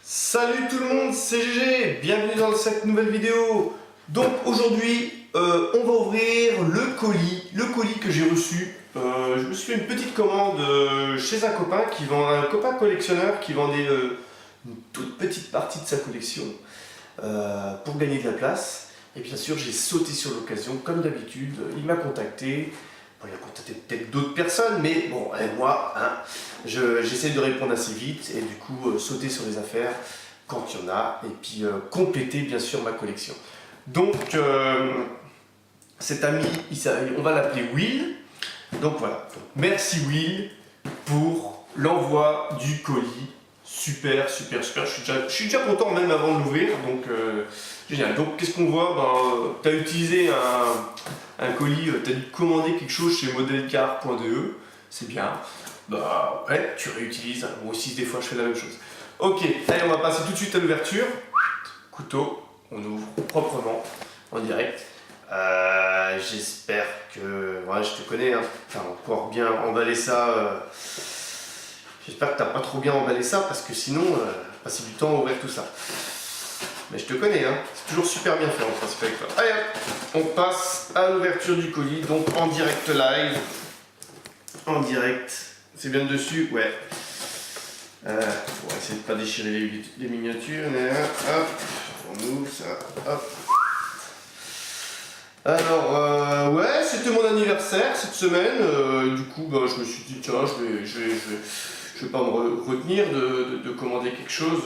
Salut tout le monde, c'est GG, bienvenue dans cette nouvelle vidéo. Donc aujourd'hui, on va ouvrir le colis que j'ai reçu. Je me suis fait une petite commande chez un copain collectionneur qui vendait une toute petite partie de sa collection pour gagner de la place. Et bien sûr, j'ai sauté sur l'occasion comme d'habitude. Il m'a contacté. Bon, il a contacté peut-être d'autres personnes, mais bon, moi, hein, j'essaie de répondre assez vite et du coup sauter sur les affaires quand il y en a et puis compléter bien sûr ma collection. Donc cet ami, on va l'appeler Will. Donc voilà, merci Will pour l'envoi du colis. Super, super, super. Je suis déjà content même avant de l'ouvrir, donc génial. Donc qu'est-ce qu'on voit? Tu as utilisé un colis, tu as dû commander quelque chose chez modelcar.de, c'est bien. Bah ouais, tu réutilises. Moi aussi, des fois, je fais la même chose. Ok, allez, on va passer tout de suite à l'ouverture. Couteau, on ouvre proprement, en direct. J'espère que... Ouais, je te connais, hein. Enfin, on va pouvoir bien emballer ça. J'espère que t'as pas trop bien emballé ça, parce que sinon, passer du temps à ouvrir tout ça. Mais je te connais, hein. C'est toujours super bien fait en principe avec toi. Allez, on passe à l'ouverture du colis, donc en direct live. En direct. C'est bien dessus? Ouais. On va essayer de ne pas déchirer les miniatures. Hop, on ouvre ça. Hop. Alors, ouais, c'était mon anniversaire cette semaine. Du coup, bah, je me suis dit, tiens, je vais pas me retenir de commander quelque chose.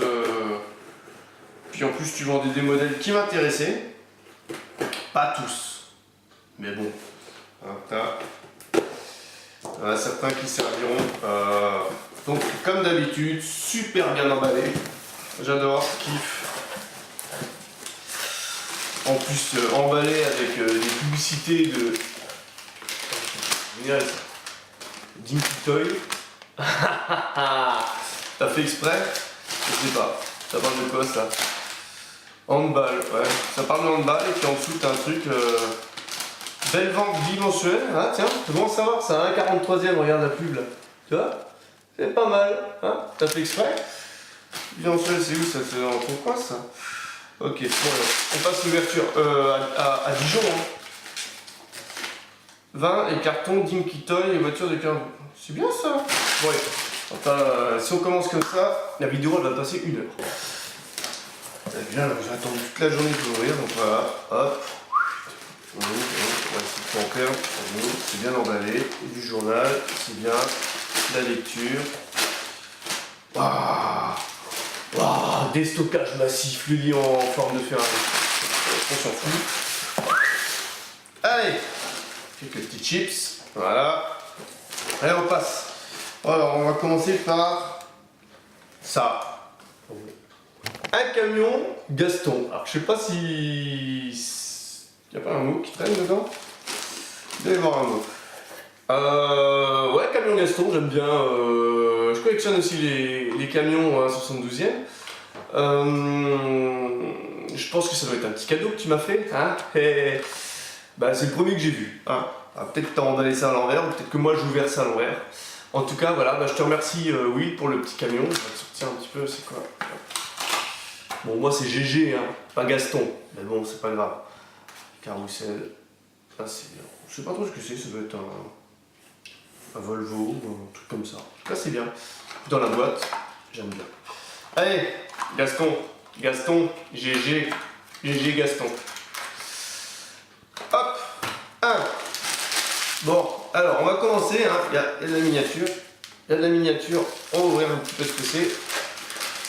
Puis en plus, tu vendais des modèles qui m'intéressaient. Pas tous. Mais bon. T'as certains qui serviront. Donc, comme d'habitude, super bien emballé. J'adore, kiff. En plus, emballé avec des publicités de. Dinky Toy. T'as fait exprès? Je sais pas. Ça parle de quoi ça? Handball, ouais. Ça parle de handball et puis en dessous t'as un truc. Belle vente bimensuelle. Ah tiens, c'est bon à savoir, c'est un 1,43e, regarde la pub là. Tu vois? C'est pas mal, hein? T'as fait exprès? Bimensuelle, c'est où ça? C'est dans ton coin ça? Ok, bon, on passe l'ouverture à Dijon. Hein. 20 et carton, Dinky Toy et voiture de 15. C'est bien ça. Ouais. Enfin, si on commence comme ça, la vidéo elle va passer 1 heure. J'ai attendu toute la journée pour ouvrir, donc voilà, hop. On ouvre, c'est bien emballé. Du journal, c'est bien. La lecture. Waouh! Waouh, déstockage massif, le lit en forme de Ferrari. On s'en fout. Allez, quelques petits chips, voilà. Allez, on passe. Alors, on va commencer par ça. Un camion Gaston. Alors, je sais pas si... Il n'y a pas un mot qui traîne dedans? Il doit y avoir un mot. Ouais, camion Gaston, j'aime bien. Je collectionne aussi les camions 72e. Je pense que ça doit être un petit cadeau que tu m'as fait. Hein, bah, c'est le premier que j'ai vu. Hein. Peut-être que tu as emballé ça à l'envers, ou peut-être que moi j'ai ouvert ça à l'envers. En tout cas, voilà, bah, je te remercie Will pour le petit camion. Je vais te sortir un petit peu, c'est quoi? Bon, moi c'est GG, hein, pas Gaston. Mais bon, c'est pas grave. Carrousel. Ah, je sais pas trop ce que c'est, ça doit être un Volvo ou un truc comme ça. En tout cas, c'est bien. Dans la boîte, j'aime bien. Allez, Gaston, GG, Gaston. Hop, 1. Bon, alors, on va commencer. Hein. Il y a de la miniature. Il y a de la miniature. On va ouvrir un petit peu ce que c'est.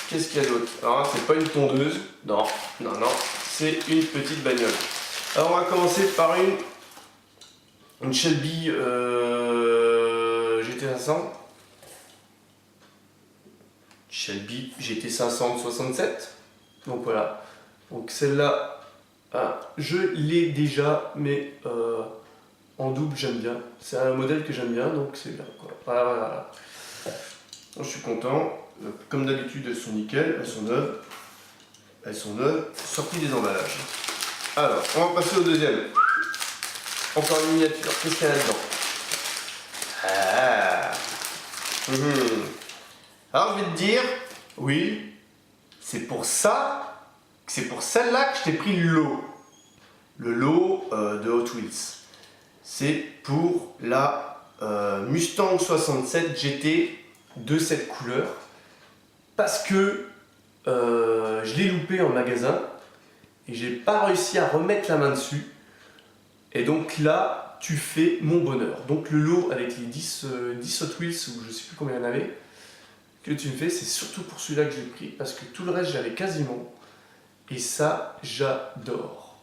Qu'est-ce qu'il y a d'autre? Alors, c'est pas une tondeuse. Non, c'est une petite bagnole. Alors, on va commencer par une Shelby GT500. Shelby GT500 67. Donc voilà. Donc celle-là, je l'ai déjà, mais en double j'aime bien. C'est un modèle que j'aime bien, donc c'est bien. Voilà. Donc, je suis content. Comme d'habitude, elles sont nickel, elles sont neuves. Sorties des emballages. Alors, on va passer au deuxième. Encore une miniature. Qu'est-ce qu'il y a là-dedans? Alors, je vais te dire, oui, C'est pour ça, c'est pour celle-là que je t'ai pris le lot. Le lot de Hot Wheels. C'est pour la Mustang 67 GT de cette couleur. Parce que je l'ai loupé en magasin et j'ai pas réussi à remettre la main dessus. Et donc là, tu fais mon bonheur. Donc le lot avec les 10 Hot Wheels, ou je sais plus combien il y en avait, que tu me fais, c'est surtout pour celui-là que j'ai pris, parce que tout le reste j'avais quasiment. Et ça, j'adore.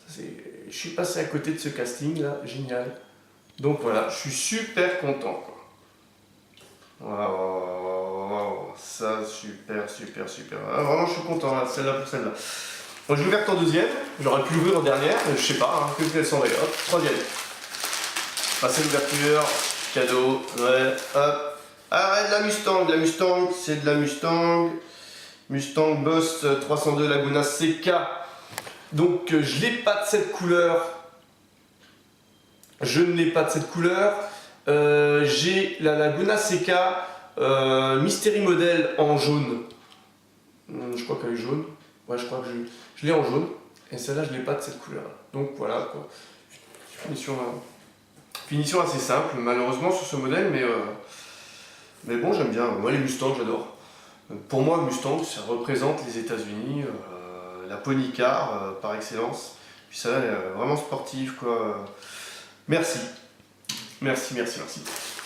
Je suis passé à côté de ce casting là, génial. Donc voilà, je suis super content, quoi. Waouh, ça, super. Ah, vraiment, je suis content, là, celle-là pour celle-là. Donc, je l'ai ouverte en deuxième, j'aurais pu l'ouvrir en dernière, mais je sais pas, hein, qu'elles sont d'ailleurs. Hop, troisième. Passer l'ouverture, cadeau, ouais, hop. Ah, de la Mustang, c'est de la Mustang. Mustang Boss 302 Laguna CK. Donc, je l'ai pas de cette couleur. Je ne l'ai pas de cette couleur. J'ai la Laguna CK Mystery Model en jaune. Je crois qu'elle est jaune. Ouais, je crois que je l'ai en jaune. Et celle-là, je ne l'ai pas de cette couleur. Donc voilà, quoi. Finition assez simple, malheureusement, sur ce modèle, mais bon, j'aime bien. Moi, les Mustangs, j'adore. Pour moi, Mustang, ça représente les États-Unis, la pony car par excellence. Puis ça, elle est vraiment sportive, quoi. Merci.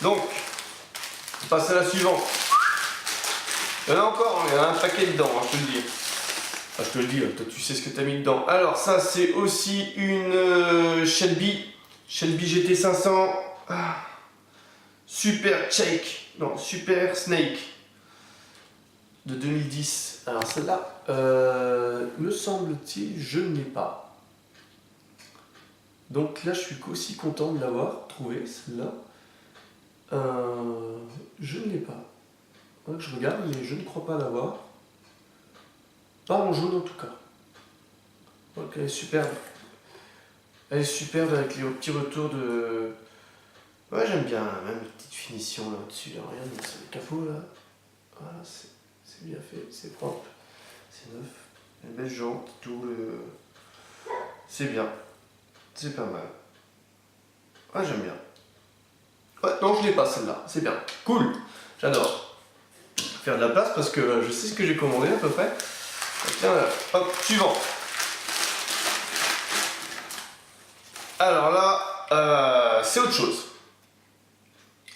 Donc, on passe à la suivante. Il y en a encore, il y en a un paquet dedans, hein, je te le dis. Ah, je te le dis, toi tu sais ce que tu as mis dedans. Alors, ça, c'est aussi une Shelby GT500. Ah, Super Snake de 2010. Alors, celle-là, me semble-t-il, je ne l'ai pas. Donc là, je suis aussi content de l'avoir trouvé, celle-là. Je ne l'ai pas. Ouais, je regarde, mais je ne crois pas l'avoir. Pas en jaune en tout cas. Donc elle est superbe. Elle est superbe avec les petits retours de... Ouais, j'aime bien, même les petites finitions là au-dessus. Regarde, c'est le capot là. Voilà, c'est bien fait, c'est propre, c'est neuf. Les belles jantes, tout. C'est bien. C'est pas mal. Ouais, j'aime bien. Ouais, non, je l'ai pas celle-là. C'est bien. Cool. J'adore. Faire de la place parce que je sais ce que j'ai commandé à peu près. Tiens, hop, suivant. Alors là, c'est autre chose.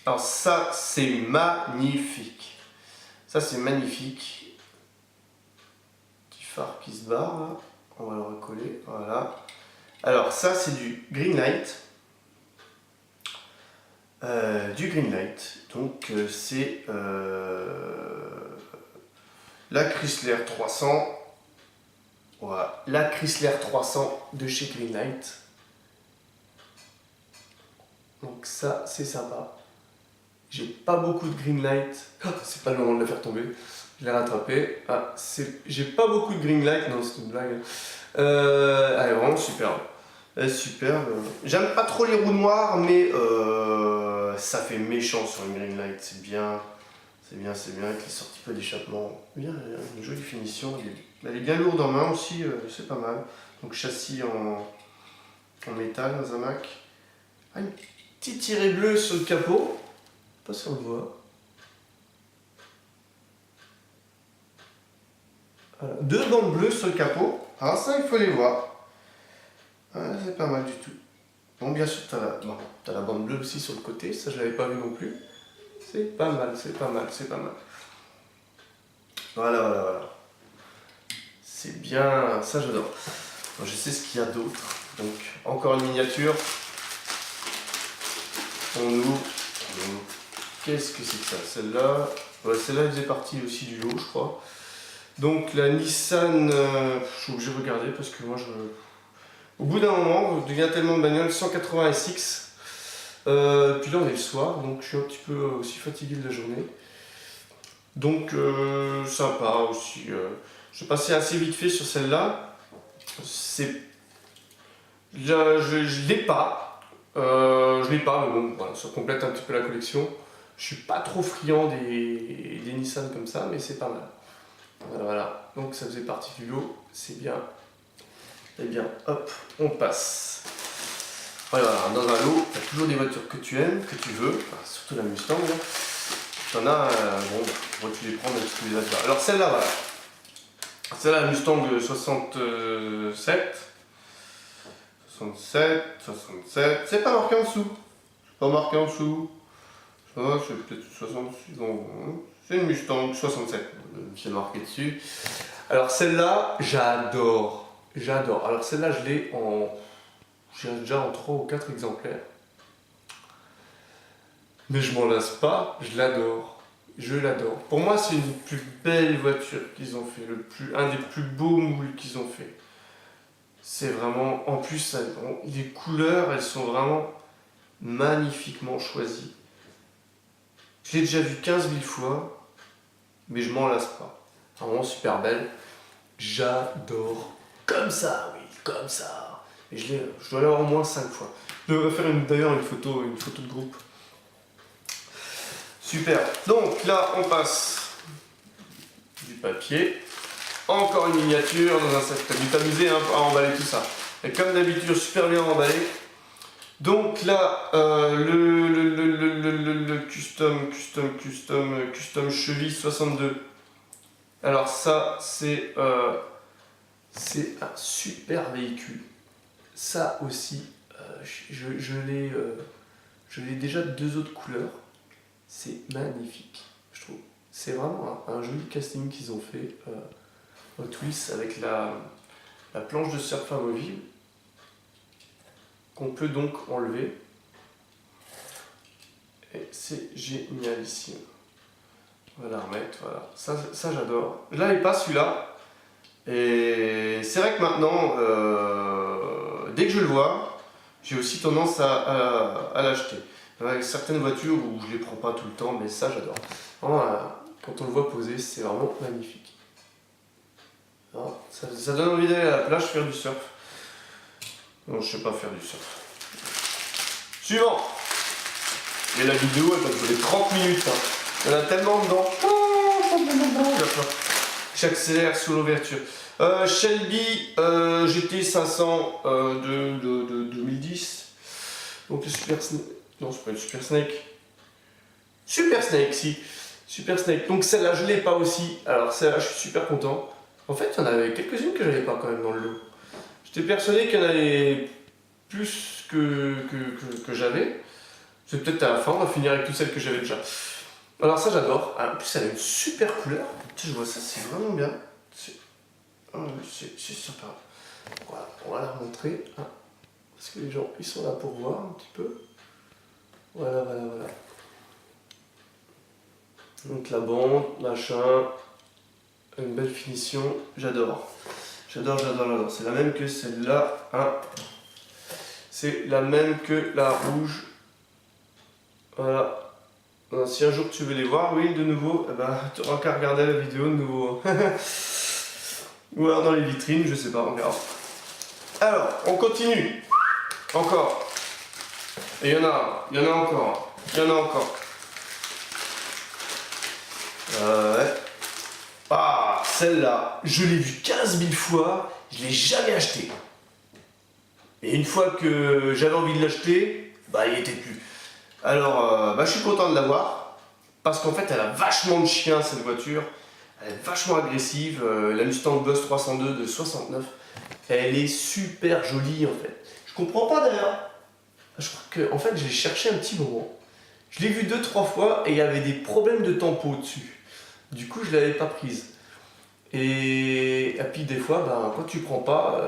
Alors ça, c'est magnifique. Ça, c'est magnifique. Petit phare qui se barre là. On va le recoller. Voilà. Alors ça, c'est du Greenlight. Donc c'est la Chrysler 300. Voilà, la Chrysler 300 de chez Greenlight. Donc ça, c'est sympa. J'ai pas beaucoup de Greenlight. Oh, c'est pas le moment de le faire tomber. Je l'ai rattrapé. Ah, j'ai pas beaucoup de Greenlight. Non, c'est une blague. Elle est vraiment superbe. Elle est superbe. J'aime pas trop les roues noires, mais ça fait méchant sur une Greenlight. C'est bien. C'est bien avec les sorties peu d'échappement. Bien, une jolie finition. Elle est bien lourde en main aussi, c'est pas mal. Donc châssis en métal dans un Mac. Ah, une petite tirée bleue sur le capot. Pas si on le voit. Voilà. 2 bandes bleues sur le capot. Ah ça, il faut les voir. Ah, c'est pas mal du tout. Bon, bien sûr, t'as la bande bleue aussi sur le côté. Ça, je l'avais pas vu non plus. C'est pas mal. Voilà. C'est bien, ça j'adore. Je sais ce qu'il y a d'autre. Donc, encore une miniature. On ouvre. Qu'est-ce que c'est que ça? Celle-là, ouais, celle-là elle faisait partie aussi du lot, je crois. Donc la Nissan, je suis obligé de regarder parce que moi, au bout d'un moment, je deviens tellement de bagnole, 180 SX. Puis là, on est le soir, donc je suis un petit peu aussi fatigué de la journée. Donc, sympa aussi. Je passais assez vite fait sur celle-là. Je l'ai pas. Mais bon, voilà, ça complète un petit peu la collection. Je suis pas trop friand des Nissan comme ça, mais c'est pas mal. Voilà. donc ça faisait partie du lot, c'est bien. Eh bien, hop, on passe. Voilà, dans un lot, tu as toujours des voitures que tu aimes, que tu veux, enfin, surtout la Mustang. T'en as, bon, tu les prends même si tu les as déjà. Alors celle-là, voilà. Celle-là, la Mustang 67. 67, 67. C'est pas marqué en dessous. Pas marqué en dessous. Ça va, c'est peut-être 66. Bon, c'est une Mustang 67. C'est marqué dessus. Alors celle-là, j'adore. J'adore. Alors celle-là, je l'ai en... J'ai déjà en 3 ou 4 exemplaires. Mais je m'en lasse pas, je l'adore. Je l'adore. Pour moi, c'est une des plus belles voitures qu'ils ont fait. Un des plus beaux moules qu'ils ont fait. C'est vraiment... En plus, les couleurs, elles sont vraiment magnifiquement choisies. Je l'ai déjà vu 15 000 fois, mais je m'en lasse pas. Vraiment super belle. J'adore. Comme ça, oui, comme ça. Et je dois l'avoir au moins 5 fois. Je devrais faire d'ailleurs une photo de groupe. Super. Donc là, on passe du papier. Encore une miniature dans un sac. T'as dû t'amuser hein, à emballer tout ça. Et comme d'habitude, super bien emballé. Donc là, le custom cheville 62. Alors ça, c'est un super véhicule. Ça aussi, je l'ai déjà de 2 autres couleurs. C'est magnifique, je trouve. C'est vraiment un joli casting qu'ils ont fait au Twist avec la planche de surf amovible qu'on peut donc enlever. Et c'est génialissime. On va la remettre, voilà. Ça j'adore. Là, il passe celui-là. Et c'est vrai que maintenant, dès que je le vois, j'ai aussi tendance à l'acheter. Avec certaines voitures où je les prends pas tout le temps, mais ça j'adore. Quand on le voit poser, c'est vraiment magnifique. Alors, ça donne envie d'aller à la plage faire du surf. Non, je sais pas faire du surf. Suivant. Et la vidéo, elle va durer 30 minutes. Hein. Il y en a tellement dedans. J'accélère sous l'ouverture. Shelby GT500 de 2010. Donc le Super Snake. Non, c'est pas le Super Snake. Super Snake, si. Super Snake. Donc celle-là, je l'ai pas aussi. Alors celle-là, je suis super content. En fait, il y en avait quelques-unes que j'avais pas quand même dans le lot. J'étais persuadé qu'il y en avait plus que j'avais. C'est peut-être à la fin, on va finir avec toutes celles que j'avais déjà. Alors ça, j'adore. En plus, elle a une super couleur. Je vois ça, c'est vraiment bien. C'est sympa. Voilà, on va la remontrer. Hein, parce que les gens, ils sont là pour voir un petit peu. Voilà. Donc la bande, machin, une belle finition, j'adore. J'adore. C'est la même que celle-là. Hein. C'est la même que la rouge. Voilà. Alors, si un jour tu veux les voir, oui, de nouveau, eh ben, tu n'auras qu'à regarder la vidéo de nouveau. Ou alors dans les vitrines, je sais pas, on verra. Alors, on continue. Encore. Et il y en a encore. Ouais. Ah, celle-là, je l'ai vue 15 000 fois, je l'ai jamais achetée. Et une fois que j'avais envie de l'acheter, bah il était plus. Alors, je suis content de l'avoir, parce qu'en fait, elle a vachement de chien cette voiture. Elle est vachement agressive. La Mustang Buzz 302 de 69, elle est super jolie en fait. Je comprends pas d'ailleurs. Je crois que en fait, je l'ai cherché un petit moment. Je l'ai vue 2-3 fois et il y avait des problèmes de tempo dessus. Du coup, je l'avais pas prise. Et puis des fois, ben, quand tu prends pas,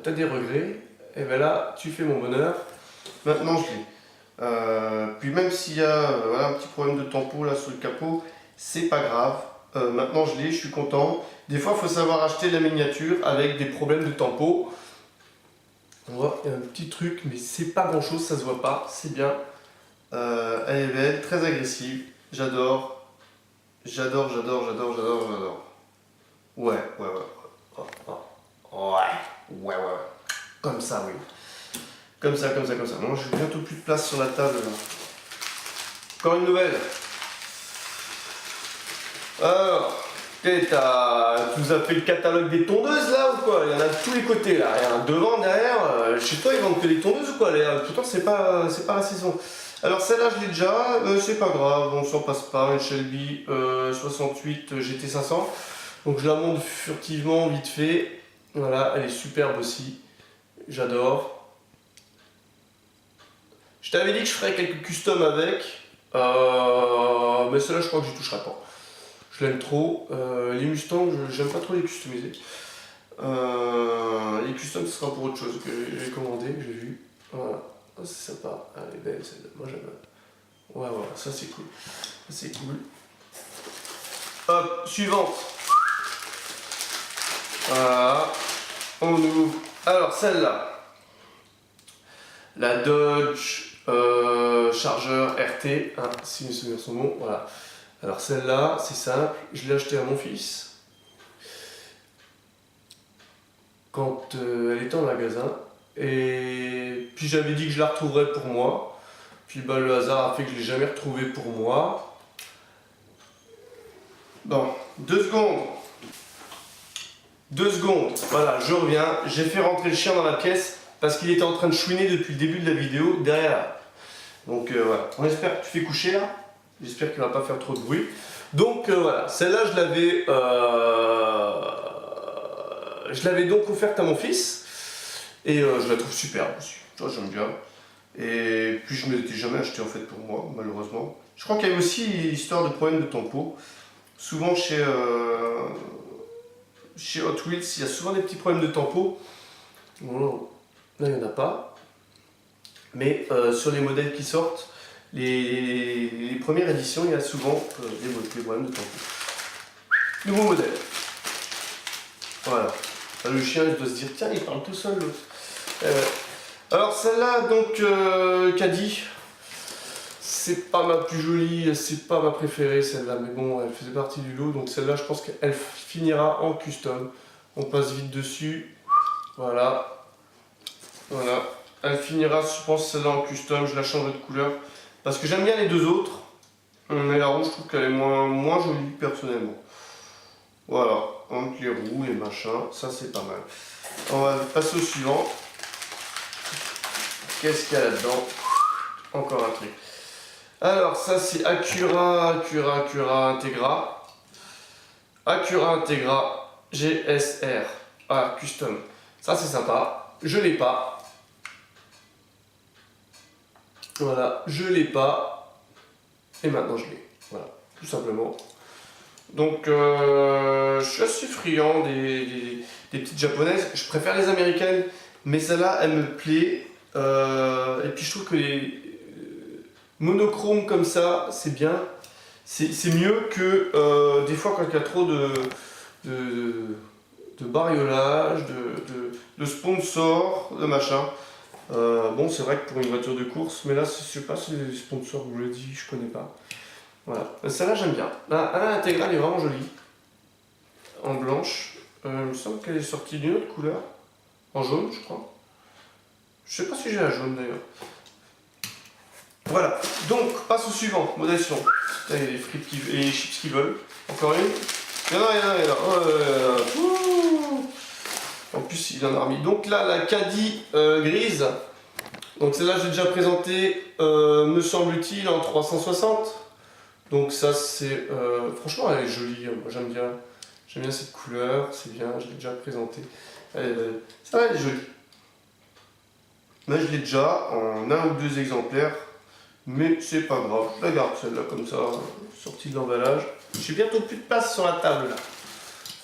tu as des regrets. Et ben là, tu fais mon bonheur. Maintenant, je l'ai. Puis même s'il y a voilà, un petit problème de tempo là sur le capot, c'est pas grave. Maintenant je l'ai, je suis content. Des fois il faut savoir acheter la miniature avec des problèmes de tempo. On voit, il y a un petit truc, mais c'est pas grand chose, ça se voit pas, c'est bien. Elle est belle, très agressive, j'adore. J'adore. Ouais. Comme ça, oui. Comme ça. Moi, j'ai bientôt plus de place sur la table. Là. Encore une nouvelle. Alors, Tu nous as fait le catalogue des tondeuses là ou quoi? Il y en a de tous les côtés là, il y en a devant, derrière. Chez toi ils vendent que des tondeuses ou quoi? Pourtant c'est pas la saison. Alors celle-là je l'ai déjà, c'est pas grave, on s'en passe pas. Une Shelby 68 GT500. Donc je la monte furtivement, vite fait. Voilà, elle est superbe aussi. J'adore. Je t'avais dit que je ferais quelques customs avec. Mais celle-là je crois que j'y toucherai pas. Je l'aime trop. Les Mustangs, j'aime pas trop les customiser. Les customs, ce sera pour autre chose que j'ai commandé, que j'ai vu. Voilà. Oh, c'est sympa. Elle est belle celle-là. Moi j'aime. Ouais, voilà, ça c'est cool. Ça c'est cool. Hop, suivante. Voilà. On ouvre. Alors celle-là. La Dodge Charger RT. Hein, si mes souvenirs sont bons. Voilà. Alors celle-là, c'est simple, je l'ai achetée à mon fils quand elle était en magasin et puis j'avais dit que je la retrouverais pour moi, puis bah, le hasard a fait que je ne l'ai jamais retrouvée pour moi. Bon, 2 secondes, voilà, je reviens, j'ai fait rentrer le chien dans la pièce parce qu'il était en train de chouiner depuis le début de la vidéo derrière. Donc voilà, on espère que tu fais coucher là, j'espère qu'il ne va pas faire trop de bruit. Donc voilà, celle-là je l'avais donc offerte à mon fils et je la trouve superbe aussi, j'aime bien. Et puis je ne m'étais jamais acheté en fait pour moi, malheureusement. Je crois qu'il y a aussi histoire de problème de tempo. Souvent chez Hot Wheels, il y a souvent des petits problèmes de tempo. Bon, là il n'y en a pas. Mais sur les modèles qui sortent, les premières éditions, il y a souvent des problèmes de tempo. Nouveau modèle. Voilà. Le chien il doit se dire, tiens, il parle tout seul l'autre. Alors celle-là, donc, Caddy, c'est pas ma plus jolie, c'est pas ma préférée celle-là, mais bon, elle faisait partie du lot, donc celle-là, je pense qu'elle finira en custom. On passe vite dessus. Voilà. Voilà. Elle finira, je pense, celle-là en custom, je la changerai de couleur. Parce que j'aime bien les deux autres. Mais la rouge, je trouve qu'elle est moins jolie, personnellement. Voilà, entre les roues, les machins, ça c'est pas mal. On va passer au suivant. Qu'est-ce qu'il y a là-dedans? Encore un truc. Alors, ça c'est Acura Integra. Acura Integra GSR. Ah, custom. Ça c'est sympa. Je l'ai pas. Voilà, je l'ai pas. Et maintenant je l'ai. Voilà, tout simplement. Donc, je suis assez friand des petites japonaises. Je préfère les américaines, mais celle-là, elle me plaît. Et puis, je trouve que les monochromes comme ça, c'est bien. C'est mieux que des fois quand il y a trop de bariolage, de sponsors, de machin. Bon, c'est vrai que pour une voiture de course, mais là, je sais pas si les sponsors, vous le dit, je connais pas. Voilà, celle-là j'aime bien. Là, l'intégrale est vraiment jolie. En blanche. Il me semble qu'elle est sortie d'une autre couleur. En jaune, je crois. Je sais pas si j'ai la jaune d'ailleurs. Voilà, donc passe au suivant. Modèle suivant. Là, il y a les frites et les chips qui volent. Encore une. Il y en a. En plus, il en a remis. Donc là, la Caddy grise. Donc celle-là, j'ai déjà présenté, me semble-t-il, en 360. Donc ça c'est, franchement elle est jolie, moi j'aime bien cette couleur, c'est bien, je l'ai déjà présenté. Ça va, elle est jolie. Là je l'ai déjà en 1 ou 2 exemplaires, mais c'est pas grave, je la garde celle-là comme ça, sortie de l'emballage. J'ai bientôt plus de place sur la table là.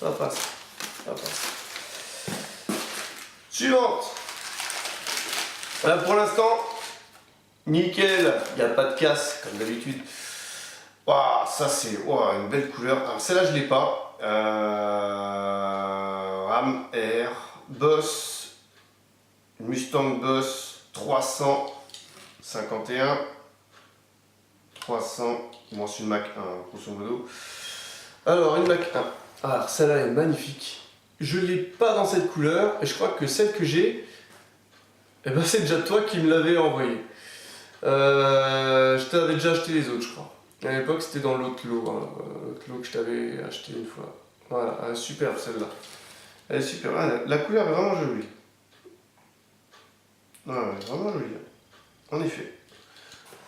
Ça passe. Suivante. Là pour l'instant, nickel, il n'y a pas de casse comme d'habitude. Waouh, ça c'est une belle couleur. Alors celle-là je l'ai pas. Ram Air Boss Mustang Boss 351. 300. Bon, c'est une Mach 1 grosso modo. Alors une Mach 1. Alors celle-là est magnifique. Je l'ai pas dans cette couleur et je crois que celle que j'ai, eh ben, c'est déjà toi qui me l'avais envoyée. Je t'avais déjà acheté les autres, je crois. À l'époque, c'était dans l'autre lot, hein, l'autre lot que je t'avais acheté une fois. Voilà, elle est superbe celle-là. Elle est super. Ah, la couleur est vraiment jolie. Ouais, vraiment jolie. En effet.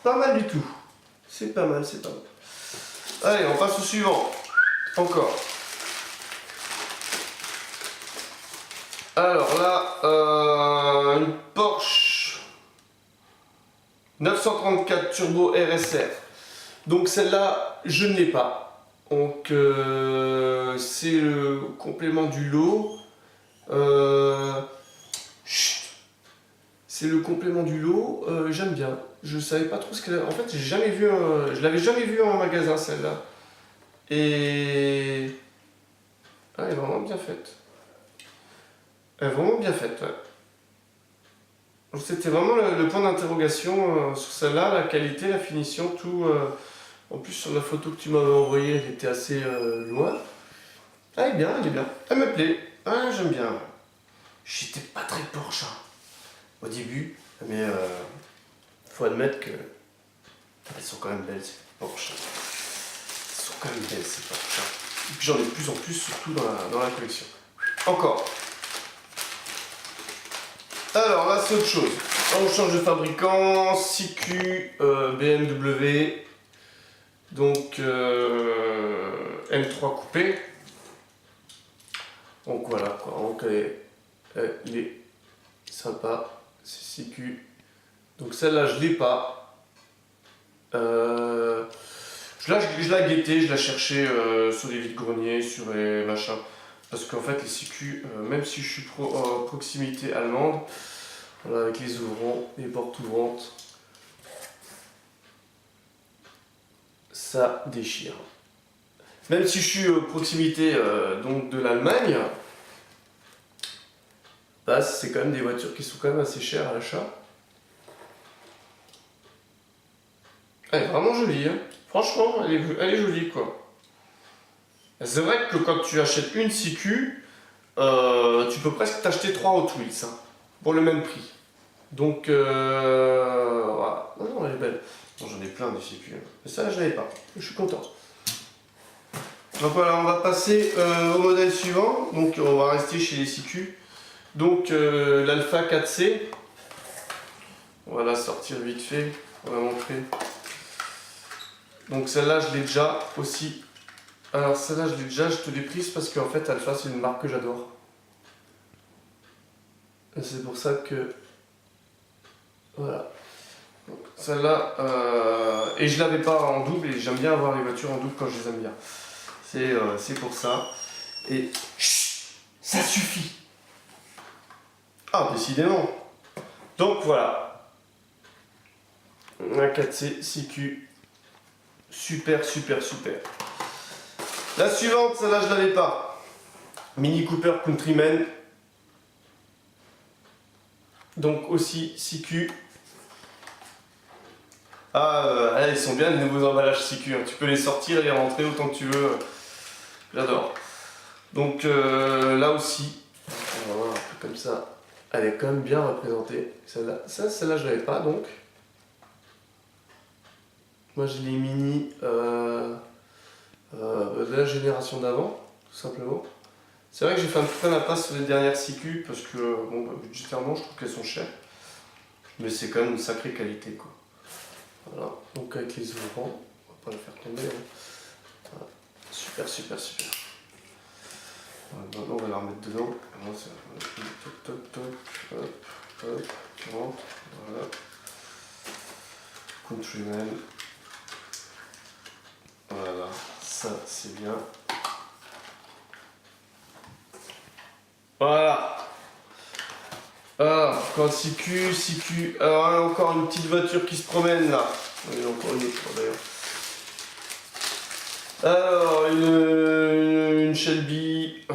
Pas mal du tout. C'est pas mal, c'est pas mal. Allez, on passe au suivant. Encore. Alors là, une Porsche 934 Turbo RSR. Donc celle-là, je ne l'ai pas. Donc c'est le complément du lot. C'est le complément du lot. J'aime bien. Je savais pas trop ce qu'elle. En fait, j'ai jamais vu. Je l'avais jamais vu en magasin celle-là. Et ah, elle est vraiment bien faite. Elle est vraiment bien faite. Ouais. C'était vraiment le point d'interrogation sur celle-là, la qualité, la finition, tout. En plus, sur la photo que tu m'avais envoyée, elle était assez loin. Ah, elle est bien, elle est bien. Elle me plaît. Ah, j'aime bien. J'étais pas très Porsche au début, mais faut admettre que elles sont quand même belles ces Porsche. Elles sont quand même belles ces Porsche. Et puis j'en ai de plus en plus, surtout dans la collection. Encore. Alors là, c'est autre chose. On change de fabricant, CQ, BMW. Donc M3 coupé. Donc voilà quoi, donc il est sympa, c'est CQ. Donc celle-là je l'ai pas. Je l'ai guetté, je l'ai cherché sur des vides-greniers, sur les machins. Parce qu'en fait les CQ, même si je suis proximité allemande, voilà, avec les ouvrants, les portes ouvrantes, ça déchire. Même si je suis proximité donc de l'Allemagne, bah, c'est quand même des voitures qui sont quand même assez chères à l'achat. Elle est vraiment jolie, hein. Franchement, elle est jolie quoi. C'est vrai que quand tu achètes une CQ, tu peux presque t'acheter 3 Hot Wheels hein, pour le même prix. Donc voilà, non, elle est belle. Bon, j'en ai plein des CQ, hein. Mais ça là je l'avais pas, je suis content. Donc voilà, on va passer au modèle suivant. Donc on va rester chez les CQ. Donc l'Alpha 4C. On va la sortir vite fait, on va montrer. Donc celle-là je l'ai déjà aussi. Alors celle-là je l'ai déjà, je te l'ai prise parce qu'en fait Alpha c'est une marque que j'adore. Et c'est pour ça que... Voilà. Celle-là, et je l'avais pas en double et j'aime bien avoir les voitures en double quand je les aime bien. C'est pour ça. Et chut, ça suffit. Ah, décidément. Donc voilà. Un 4C CQ. Super, super, super. La suivante, celle-là, je l'avais pas. Mini Cooper Countryman. Donc aussi CQ. Ah, ils sont bien les nouveaux emballages CQ. Hein. Tu peux les sortir et les rentrer autant que tu veux. J'adore. Donc là aussi, on va voir un peu comme ça. Elle est quand même bien représentée. Celle-là, celle-là je l'avais pas donc. Moi j'ai les mini de la génération d'avant, tout simplement. C'est vrai que j'ai fait un peu l'impasse sur les dernières CQ parce que bon, bah, budgétairement je trouve qu'elles sont chères. Mais c'est quand même une sacrée qualité quoi. Voilà, donc avec les ouvrants, on va pas la faire tomber. Hein. Voilà. Super, super, super. Maintenant on va la remettre dedans. Moi, toc, toc, toc, hop, hop, tu rentres, voilà. Countryman. Voilà, ça c'est bien. Voilà. Alors, quand CQ. Alors, encore une petite voiture qui se promène là. Il y en a encore une autre d'ailleurs. Alors, une Shelby.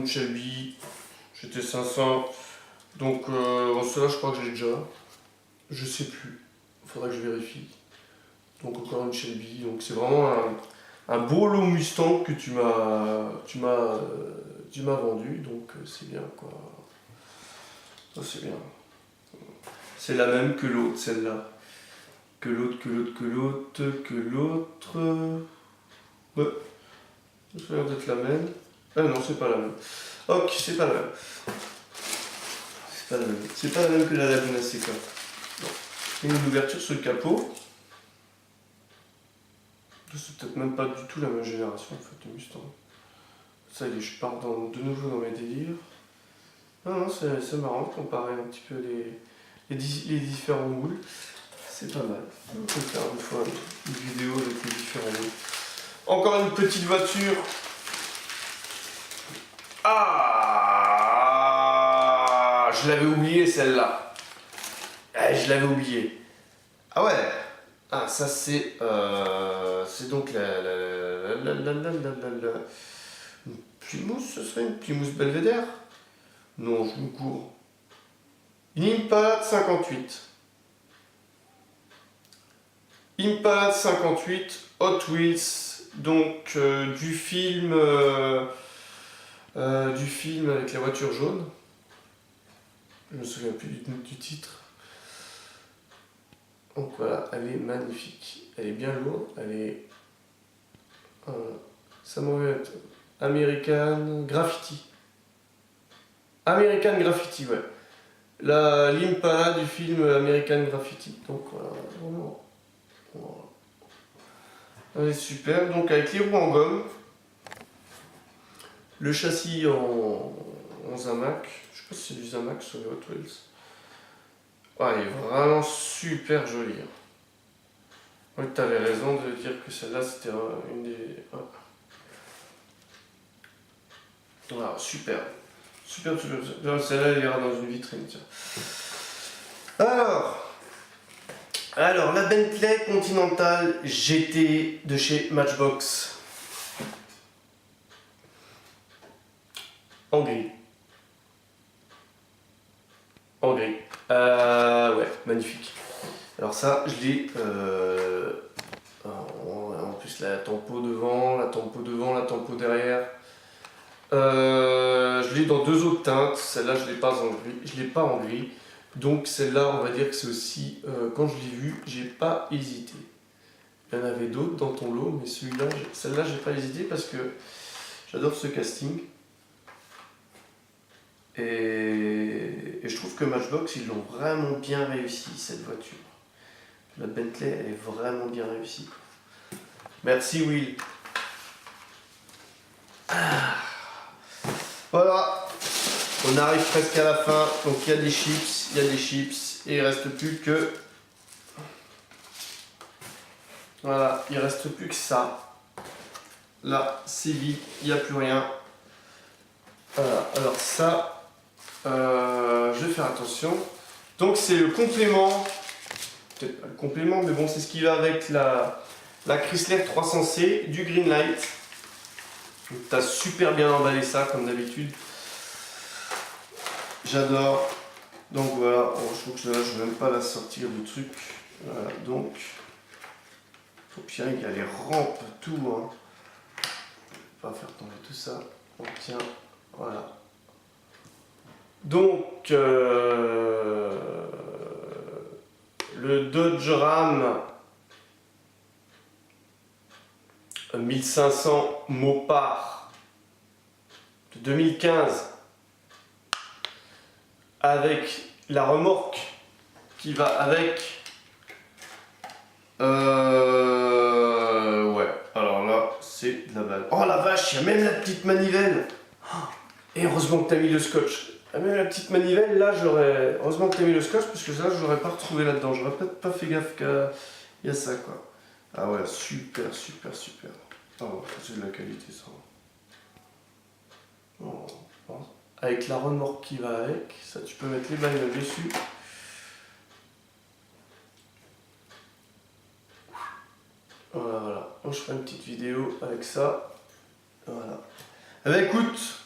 Shelby GT500. Donc, celle-là, je crois que j'ai déjà. Je sais plus. Il faudra que je vérifie. Donc, encore une Shelby. Donc, c'est vraiment un beau lot Mustang que tu m'as vendu. Donc, c'est bien quoi. Ça, c'est bien. C'est la même que l'autre, celle-là. Que l'autre. Ouais. Ça a l'air d'être la même. Ah non, c'est pas la même. Ok, c'est pas la même. C'est pas la même. C'est pas la même que la Laguna Seca. Bon. Il y a une ouverture sur le capot. C'est peut-être même pas du tout la même génération en fait de Mustang. Ça y est, je pars de nouveau dans mes délires. Non, c'est marrant de comparer un petit peu les différents moules. C'est pas mal. On peut faire une fois une vidéo avec les différents moules. Encore une petite voiture. Ah, je l'avais oublié celle-là. Je l'avais oublié. Ah ouais. Ah, ça c'est donc une Plymouth, ce serait une Plymouth Belvedere? Non, je me cours. Une Impala 58. Impala 58, Hot Wheels, donc du film avec la voiture jaune. Je me souviens plus du titre. Donc voilà, elle est magnifique. Elle est bien lourde, elle est... ça m'en va être American Graffiti. American Graffiti, ouais. L'Impala du film American Graffiti. Donc voilà, vraiment. Voilà. Elle est super. Donc avec les roues en gomme. Le châssis en Zamac. Je sais pas si c'est du Zamac sur les Hot Wheels. Ouais, il est vraiment super joli. Oui, tu avais raison de dire que celle-là c'était une des... Voilà, super. Super. Celle-là elle ira dans une vitrine. Tiens. Alors, la Bentley Continental GT de chez Matchbox. En gris. En gris. Ouais, magnifique. Alors ça, je l'ai... en plus, la tempo devant, la tempo derrière. Je l'ai dans deux autres teintes. Celle-là, je l'ai pas en gris. Je l'ai pas en gris. Donc celle-là, on va dire que c'est aussi... quand je l'ai vue, j'ai pas hésité. Il y en avait d'autres dans ton lot, mais celle-là, j'ai pas hésité parce que j'adore ce casting. Et je trouve que Matchbox, ils l'ont vraiment bien réussi, cette voiture. La Bentley, elle est vraiment bien réussie. Merci Will. Voilà, on arrive presque à la fin. Donc il y a des chips, et il reste plus que... Voilà, il reste plus que ça. Là, c'est vide, il n'y a plus rien. Voilà, alors ça... je vais faire attention. Donc c'est le complément, peut-être pas le complément, mais bon, c'est ce qui va avec la Chrysler 300C du Greenlight. Tu as super bien emballé ça comme d'habitude. J'adore. Donc voilà, je trouve que je ne vais même pas la sortir du truc. Voilà, donc faut bien qu'il y a les rampes, tout. Hein. Je vais pas faire tomber tout ça. On tient, voilà. Donc, le Dodge Ram 1500 Mopar de 2015 avec la remorque qui va avec. Ouais, alors là, c'est de la balle. Oh la vache, il y a même la petite manivelle. Et heureusement que tu as mis le scotch. Même la petite manivelle, là, heureusement que tu as mis le scotch, parce que là, je l'aurais pas retrouvé là-dedans. J'aurais peut-être pas fait gaffe qu'il y a ça, quoi. Ah ouais, super. Oh, c'est de la qualité, ça. Oh, bon. Avec la remorque qui va avec, ça, tu peux mettre les bagnoles dessus. Voilà. Moi, je ferai une petite vidéo avec ça. Voilà. Eh ben, écoute...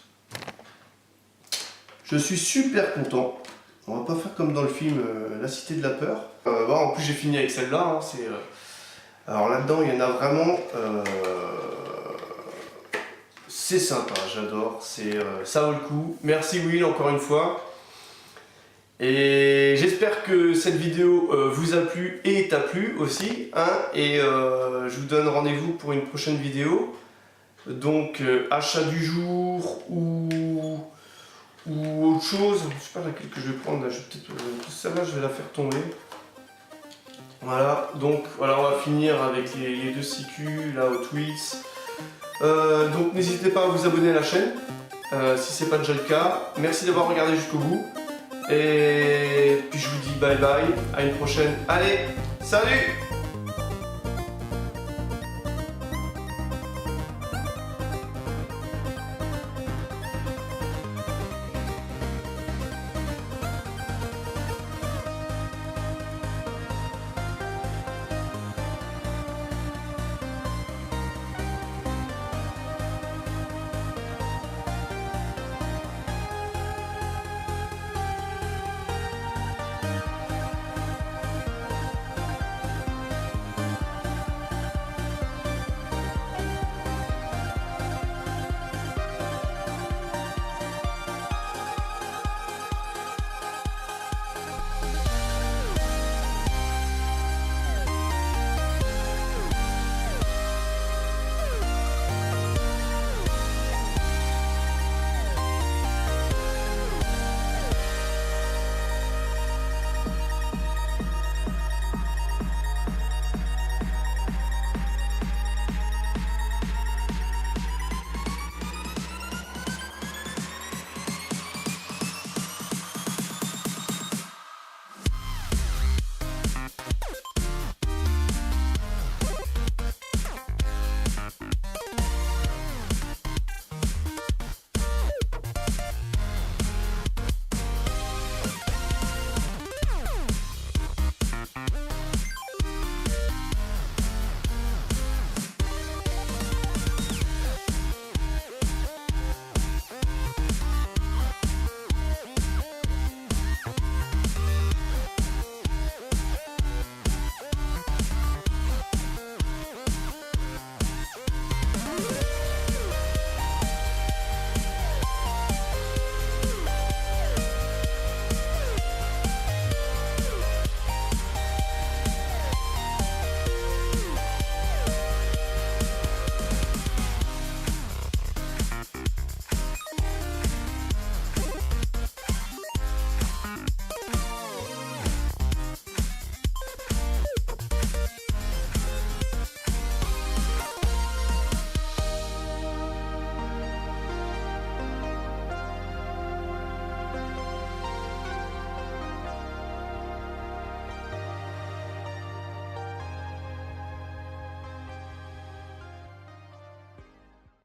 Je suis super content. On va pas faire comme dans le film La Cité de la Peur. Bon, en plus j'ai fini avec celle-là. Hein, alors là-dedans il y en a vraiment... C'est sympa, j'adore. Ça vaut le coup. Merci Will encore une fois. Et j'espère que cette vidéo vous a plu et t'a plu aussi. Hein, et je vous donne rendez-vous pour une prochaine vidéo. Donc achat du jour ou autre chose. Je sais pas laquelle que je vais prendre. Là, je vais peut-être celle-là, je vais la faire tomber. Voilà, donc voilà, on va finir avec les deux CQ, là, Hot Wheels. Donc n'hésitez pas à vous abonner à la chaîne, si c'est pas déjà le cas. Merci d'avoir regardé jusqu'au bout. Et puis je vous dis bye bye, à une prochaine. Allez, salut!